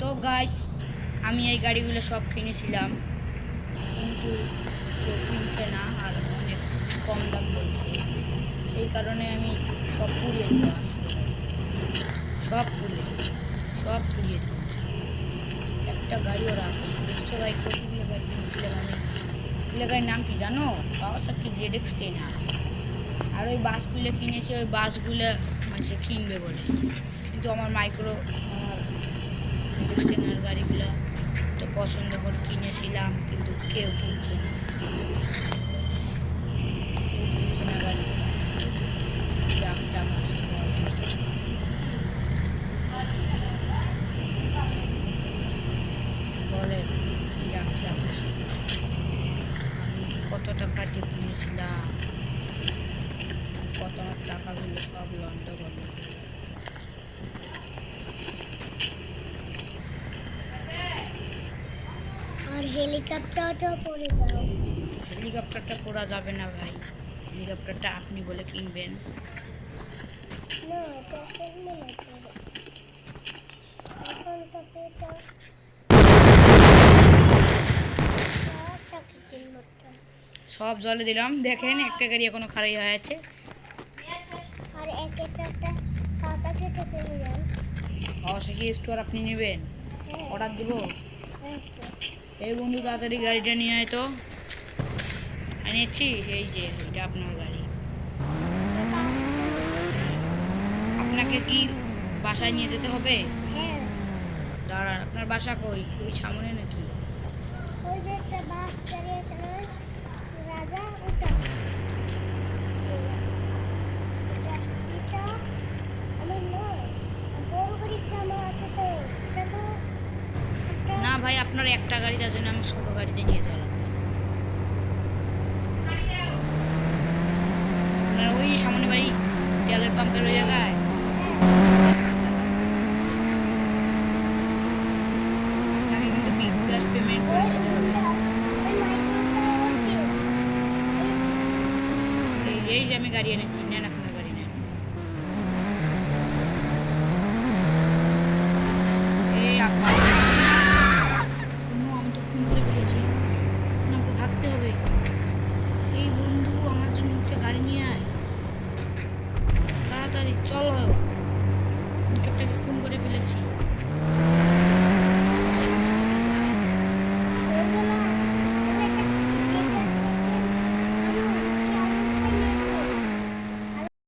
তো গাইস, আমি এই গাড়িগুলো সব কিনেছিলাম, কিন্তু কেউ কিনছে না আর অনেক কম দাম বলছে। সেই কারণে আমি সব পুড়িয়ে দেবো আজকে। সব পুড়িয়ে দেবো, সব পুড়িয়ে দেবো। একটা গাড়িও রাখবো না। বুঝছো ভাই, কতগুলো গাড়ি কিনেছিলাম আমি। এগুলো গাড়ির নাম কি জানো? Kawasaki ZX-10। আর ওই বাসগুলো কিনেছি, ওই বাসগুলো মানে কিনবে বলে, কিন্তু আমার ZX-10 গাড়িগুলো তো পছন্দ করে কিনেছিলাম, কিন্তু কেউ কিনছে না। কেউ কিনছে না গাড়িগুলো। দাম টাম আছে বলে, কি দাম টাম আছে। আমি কত টাকা দিয়ে কিনেছিলাম, কত আমার টাকাগুলো সব লন্ড করলো। আর হেলিকপ্টারটা পড়ে দাও। হেলিকপ্টারটা পড়া যাবে না ভাই, হেলিকপ্টারটা আপনি বলে কিনবেন। না, এটা কিনবো না তো। এখন তোকে এটা চাকি কিনবো তো। সব জলে দিলাম, দেখেন একটা গাড়ি এখনো খারাই হয়ে আছে। আর একটা কাঁচা খেতে কিনে যান। কাওয়াসাকি স্টোর আপনি নেবেন? হ্যাঁ, অর্ডার দেবো। হ্যাঁ তো। এই বন্ধু, তাড়াতাড়ি গাড়িটা নিয়ে আয় তো। এনেছি, এই যে এটা আপনার গাড়ি। এটা আছে তো? হ্যাঁ। আপনাকে কি বাসায় নিয়ে যেতে হবে? হ্যাঁ, দাঁড়ান, আপনার বাসা কই? ওই সামনে নাকি? ওই যে একটা বাস গাড়ি আছে না, রাজা, ওটা। ঠিক আছে। এটা আমার নয়, বড় গাড়িটা আমার আছে তো। এটা তো একটা। না ভাই, আপনার একটা গাড়ি, তার জন্য আমি ছোট গাড়িতে নিয়ে যাওয়া লাগবে। আপনার ওই সামনে বাড়ি, তেলের পাম্পের ওই জায়গায়। হ্যাঁ, যাচ্ছি দাঁড়ান। আপনাকে কিন্তু বিকাশ পেমেন্ট করে ওই যেতে হবে। হোন্ডা, ওই মাইক্রোটা ওটি। এই যে আমি গাড়ি এনেছি, নেন আপনার গাড়ি নেন। এই আপা, আমি তো ফোন করে ফেলেছি। এখন আমাকে ভাগতে হবে। এই বন্ধু, আমার জন্য হচ্ছে গাড়ি নিয়ে আয়, তাড়াতাড়ি চলো।